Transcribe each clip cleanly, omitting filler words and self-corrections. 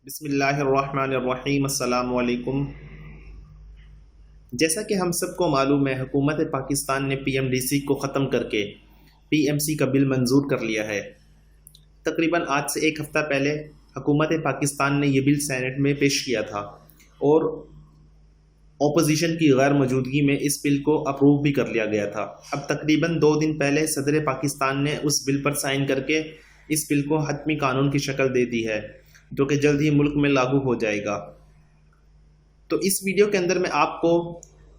बिस्मिल्लाहिर्रहमानिर्रहीम अस्सलाम वालेकुम। जैसा कि हम सबको मालूम है, हुकूमत पाकिस्तान ने पीएमडीसी को ख़त्म करके पीएमसी का बिल मंजूर कर लिया है। तकरीबन आज से एक हफ़्ता पहले हुकूमत पाकिस्तान ने यह बिल सेनेट में पेश किया था और ओपोजिशन की गैर मौजूदगी में इस बिल को अप्रूव भी कर लिया गया था। अब तकरीबन 2 दिन पहले सदर पाकिस्तान ने उस बिल पर साइन करके इस बिल को हतमी कानून की शक्ल दे दी है, जो कि जल्द ही मुल्क में लागू हो जाएगा। तो इस वीडियो के अंदर मैं आपको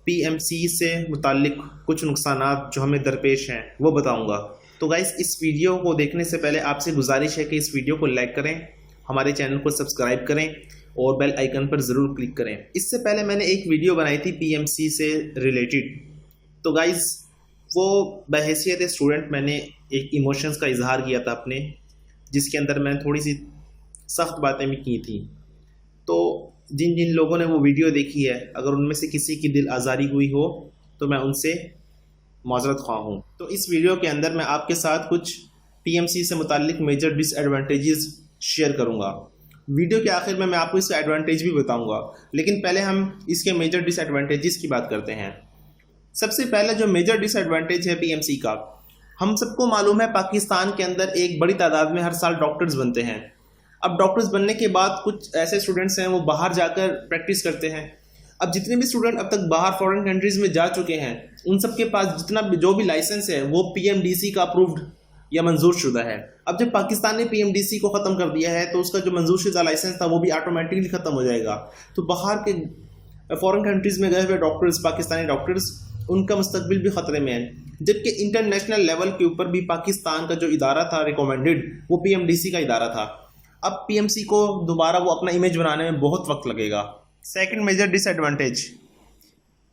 पीएमसी से मुताल्लिक कुछ नुकसानात जो हमें दरपेश हैं वो बताऊंगा। तो गाइस, इस वीडियो को देखने से पहले आपसे गुजारिश है कि इस वीडियो को लाइक करें, हमारे चैनल को सब्सक्राइब करें और बेल आइकन पर ज़रूर क्लिक करें। इससे पहले मैंने एक वीडियो बनाई थी पीएमसी से रिलेटेड। तो गाइस, वो बहैसियत स्टूडेंट मैंने एक इमोशंस का इजहार किया था अपने, जिसके अंदर मैंने थोड़ी सी सख्त बातें भी की थी। तो जिन जिन लोगों ने वो वीडियो देखी है, अगर उनमें से किसी की दिल आज़ारी हुई हो तो मैं उनसे माजरत ख्वाह हूँ। तो इस वीडियो के अंदर मैं आपके साथ कुछ पीएमसी से मुताल्लिक मेजर डिसएडवांटेजेस शेयर करूँगा। वीडियो के आखिर में मैं आपको इसका एडवांटेज भी बताऊँगा, लेकिन पहले हम इसके मेजर डिसएडवांटेजेस की बात करते हैं। सबसे पहला जो मेजर डिसएडवांटेज है पीएमसी का, हम सबको मालूम है पाकिस्तान के अंदर एक बड़ी तादाद में हर साल डॉक्टर्स बनते हैं। अब डॉक्टर्स बनने के बाद कुछ ऐसे स्टूडेंट्स हैं वो बाहर जाकर प्रैक्टिस करते हैं। अब जितने भी स्टूडेंट अब तक बाहर फॉरेन कंट्रीज़ में जा चुके हैं, उन सब के पास जितना भी जो भी लाइसेंस है वो पीएमडीसी का अप्रूव्ड या मंजूर शुदा है। अब जब पाकिस्तान ने पीएमडीसी को ख़त्म कर दिया है तो उसका जो मंजूर शुदा लाइसेंस था वो भी ऑटोमेटिकली ख़त्म हो जाएगा। तो बाहर के फॉरेन कंट्रीज़ में गए हुए डॉक्टर्स, पाकिस्तानी डॉक्टर्स, उनका मुस्तकबिल भी ख़तरे में है। जबकि इंटरनेशनल लेवल के ऊपर भी पाकिस्तान का जो इदारा था रिकमेंडेड, वो पीएमडीसी का इदारा था। अब पीएमसी को दोबारा वो अपना इमेज बनाने में बहुत वक्त लगेगा। सेकंड मेजर डिसएडवांटेज,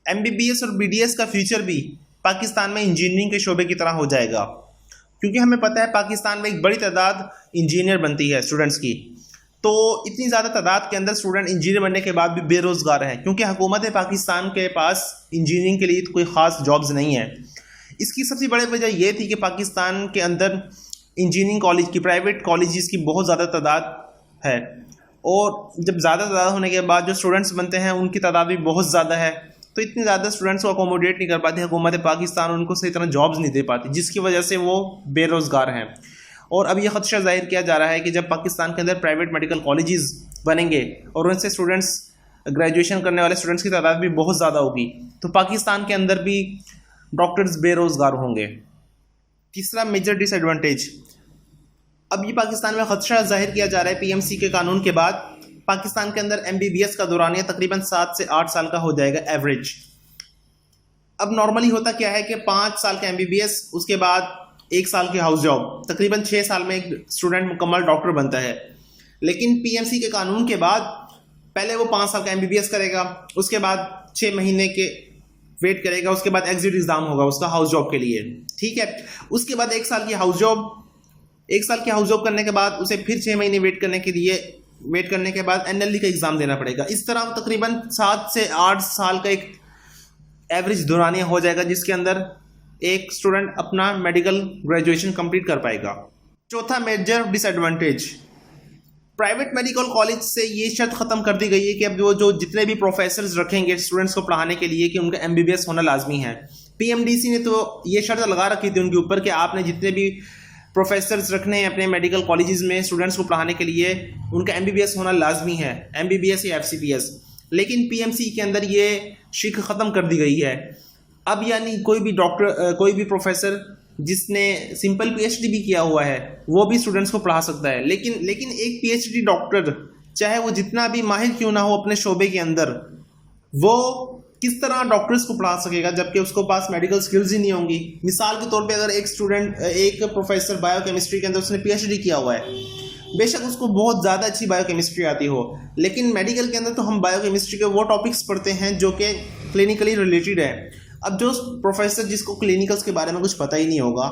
एमबीबीएस और बीडीएस का फ्यूचर भी पाकिस्तान में इंजीनियरिंग के शोबे की तरह हो जाएगा, क्योंकि हमें पता है पाकिस्तान में एक बड़ी तादाद इंजीनियर बनती है स्टूडेंट्स की। तो इतनी ज़्यादा तादाद के अंदर स्टूडेंट इंजीनियर बनने के बाद भी बेरोज़गार हैं, क्योंकि हुकूमत पाकिस्तान के पास इंजीनियरिंग के लिए कोई ख़ास जॉब्स नहीं है। इसकी सबसे बड़ी वजह यह थी कि पाकिस्तान के अंदर इंजीनियरिंग कॉलेज की, प्राइवेट कॉलेजेस की बहुत ज़्यादा तादाद है, और जब ज़्यादा तादाद होने के बाद जो स्टूडेंट्स बनते हैं उनकी तादाद भी बहुत ज़्यादा है। तो इतने ज़्यादा स्टूडेंट्स को अकोमोडेट नहीं कर पाती हुकूमत पाकिस्तान, उनको सही तरह जॉब्स नहीं दे पाती, जिसकी वजह से वो बेरोज़गार हैं। और अब ये ख़दशा ज़ाहिर किया जा रहा है कि जब पाकिस्तान के अंदर प्राइवेट मेडिकल कॉलेजेस बनेंगे और उनसे स्टूडेंट्स, ग्रेजुएशन करने वाले स्टूडेंट्स की तादाद भी बहुत ज़्यादा होगी, तो पाकिस्तान के अंदर भी डॉक्टर्स बेरोज़गार होंगे। तीसरा मेजर डिसएडवांटेज, अब ये पाकिस्तान में खदशा जाहिर किया जा रहा है पीएमसी के कानून के बाद पाकिस्तान के अंदर एमबीबीएस का दौरानिया तकरीबन 7 से 8 साल का हो जाएगा एवरेज। अब नॉर्मली होता क्या है कि 5 साल का एमबीबीएस, उसके बाद 1 साल की हाउस जॉब, तकरीबन 6 साल में एक स्टूडेंट मुकम्मल डॉक्टर बनता है। लेकिन पीएमसी के कानून के बाद पहले वो 5 साल का एमबीबीएस करेगा, उसके बाद 6 महीने के वेट करेगा, उसके बाद एग्जिट एग्जाम होगा उसका हाउस जॉब के लिए, ठीक है। उसके बाद 1 साल की हाउस जॉब करने के बाद उसे फिर 6 महीने वेट करने के बाद एनएलडी का एग्जाम देना पड़ेगा। इस तरह तकरीबन 7 से 8 साल का एक एवरेज दौरानिया हो जाएगा, जिसके अंदर एक स्टूडेंट अपना मेडिकल ग्रेजुएशन कंप्लीट कर पाएगा। चौथा major disadvantage, private medical college से ये शर्त ख़त्म कर दी गई है कि अब वो जो जितने भी प्रोफेसर्स रखेंगे स्टूडेंट्स को पढ़ाने के लिए कि उनका एमबीबीएस होना लाजमी है। पीएमडीसी ने तो ये शर्त लगा रखी थी उनके ऊपर कि आपने जितने भी प्रोफेसर्स रखने हैं अपने मेडिकल कॉलेजेस में स्टूडेंट्स को पढ़ाने के लिए, उनका एमबीबीएस होना लाजमी है, एमबीबीएस या एफसीपीएस। लेकिन पीएमसी के अंदर ये शिक ख़त्म कर दी गई है। अब यानी कोई भी डॉक्टर, कोई भी प्रोफेसर जिसने सिंपल पीएचडी भी किया हुआ है वो भी स्टूडेंट्स को पढ़ा सकता है। लेकिन एक पीएचडी डॉक्टर, चाहे वो जितना भी माहिर क्यों ना हो अपने शोबे के अंदर, वो किस तरह डॉक्टर्स को पढ़ा सकेगा जबकि उसको पास मेडिकल स्किल्स ही नहीं होंगी। मिसाल के तौर पे अगर एक प्रोफेसर बायोकेमिस्ट्री के अंदर उसने पीएचडी किया हुआ है, बेशक उसको बहुत ज़्यादा अच्छी बायोकेमिस्ट्री आती हो, लेकिन मेडिकल के अंदर तो हम बायोकेमिस्ट्री के वो टॉपिक्स पढ़ते हैं जो कि क्लिनिकली रिलेटेड है। अब जो प्रोफेसर जिसको क्लिनिकल्स के बारे में कुछ पता ही नहीं होगा,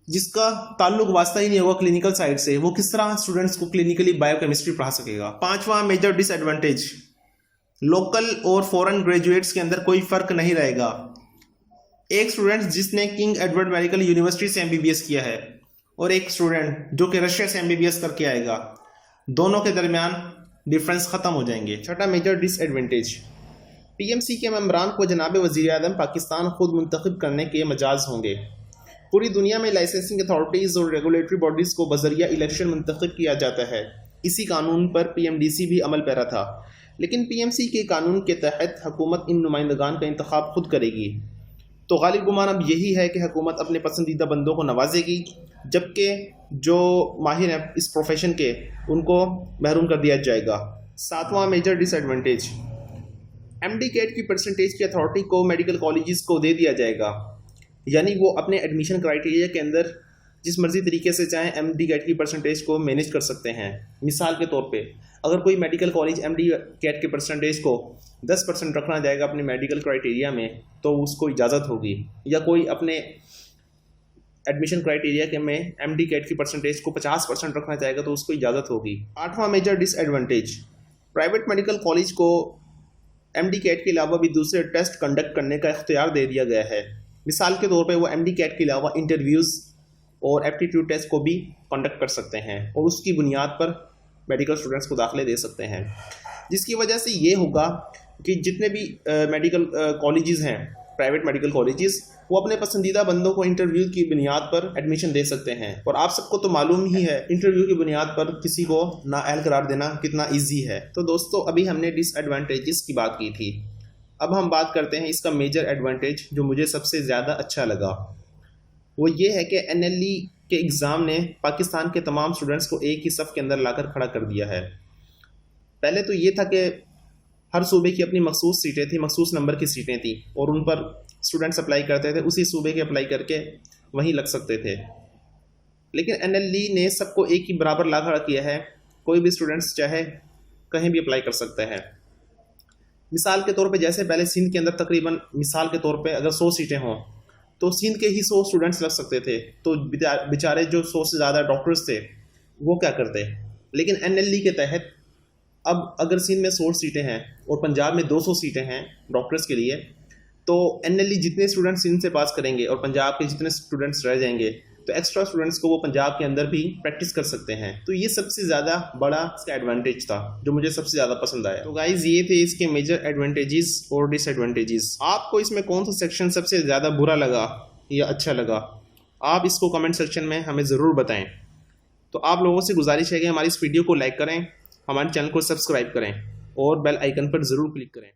जिसका ताल्लुक वास्ता ही नहीं होगा क्लिनिकल साइड से, वो किस तरह स्टूडेंट्स को क्लिनिकली बायोकेमिस्ट्री पढ़ा सकेगा। पांचवा मेजर डिसएडवांटेज, लोकल और फॉरेन ग्रेजुएट्स के अंदर कोई फ़र्क नहीं रहेगा। एक स्टूडेंट जिसने किंग एडवर्ड मेडिकल यूनिवर्सिटी से एमबीबीएस किया है और एक स्टूडेंट जो कि रशिया से एमबीबीएस करके आएगा, दोनों के दरमियान डिफरेंस ख़त्म हो जाएंगे। छठा मेजर डिसएडवांटेज, पीएमसी के मेंबरान को जनाब वज़ीर आज़म पाकिस्तान खुद मुंतखब करने के मजाज होंगे। पूरी दुनिया में लाइसेंसिंग अथॉरिटीज़ और रेगुलेटरी बॉडीज़ को बजरिया इलेक्शन मुंतखब किया जाता है। इसी कानून पर पीएमडीसी भी अमल पैरा था, लेकिन पीएमसी के कानून के तहत हुकूमत इन नुमाइंदगान का इंतखाब खुद करेगी। तो गालिब गुमान अब यही है कि हुकूमत अपने पसंदीदा बंदों को नवाजेगी, जबकि जो माहिर हैं इस प्रोफेशन के उनको महरूम कर दिया जाएगा। सातवां मेजर डिसएडवांटेज, एमडी कैट की परसेंटेज की अथॉरिटी को मेडिकल कॉलेजेस को दे दिया जाएगा, यानी वो अपने एडमिशन क्राइटेरिया के अंदर जिस मर्जी तरीके से चाहें एमडी कैट की परसेंटेज को मैनेज कर सकते हैं। मिसाल के तौर पे अगर कोई मेडिकल कॉलेज एमडी कैट के परसेंटेज को 10% रखना जाएगा अपने मेडिकल क्राइटेरिया में तो उसको इजाज़त होगी, या कोई अपने एडमिशन क्राइटेरिया के में एमडी कैट की परसेंटेज को 50% रखना चाहेगा तो उसको इजाज़त होगी। आठवां major disadvantage, private medical college को एमडी कैट के अलावा भी दूसरे टेस्ट कंडक्ट करने का इख्तियार दे दिया गया है। मिसाल के तौर पे वो एमडी कैट के अलावा इंटरव्यूज़ और एप्टीट्यूड टेस्ट को भी कंडक्ट कर सकते हैं और उसकी बुनियाद पर मेडिकल स्टूडेंट्स को दाखिले दे सकते हैं, जिसकी वजह से ये होगा कि जितने भी मेडिकल कॉलेजेस हैं, प्राइवेट मेडिकल कॉलेजेस, वो अपने पसंदीदा बंदों को इंटरव्यू की बुनियाद पर एडमिशन दे सकते हैं। और आप सबको तो मालूम ही है इंटरव्यू की बुनियाद पर किसी को नाअहल करार देना कितना ईजी है। तो दोस्तों अभी हमने डिसएडवांटेजेस की बात की थी, अब हम बात करते हैं इसका मेजर एडवांटेज जो मुझे सबसे ज़्यादा अच्छा लगा। वो ये है कि एनएलई के एग्ज़ाम ने पाकिस्तान के तमाम स्टूडेंट्स को एक ही सफ़ के अंदर लाकर खड़ा कर दिया है। पहले तो ये था कि हर सूबे की अपनी मखसूस सीटें थी, मखसूस नंबर की सीटें थी और उन पर स्टूडेंट्स अप्लाई करते थे, उसी सूबे के अप्लाई करके वहीं लग सकते थे। लेकिन एनएलई ने सबको एक ही बराबर ला खड़ा किया है, कोई भी स्टूडेंट्स चाहे कहीं भी अप्लाई कर सकता है। मिसाल के तौर पे जैसे पहले सिंध के अंदर तकरीबन मिसाल के तौर पे अगर 100 सीटें हों तो सिंध के ही 100 स्टूडेंट्स लग सकते थे, तो बेचारे जो 100 से ज़्यादा डॉक्टर्स थे वो क्या करते। लेकिन एनएलई के तहत अब अगर सिंध में 100 सीटें हैं और पंजाब में 200 सीटें हैं डॉक्टर्स के लिए, तो एनएलई जितने स्टूडेंट्स सिंध से पास करेंगे और पंजाब के जितने स्टूडेंट्स रह जाएंगे तो एक्स्ट्रा स्टूडेंट्स को वो पंजाब के अंदर भी प्रैक्टिस कर सकते हैं। तो ये सबसे ज़्यादा बड़ा इसका एडवांटेज था जो मुझे सबसे ज़्यादा पसंद आया। तो गाइज ये थे इसके मेजर एडवांटेजेस और डिसएडवांटेजेस। आपको इसमें कौन सा सेक्शन सबसे ज़्यादा बुरा लगा या अच्छा लगा, आप इसको कमेंट सेक्शन में हमें ज़रूर बताएं। तो आप लोगों से गुजारिश है कि हमारी इस वीडियो को लाइक करें, हमारे चैनल को सब्सक्राइब करें और बेल आइकन पर ज़रूर क्लिक करें।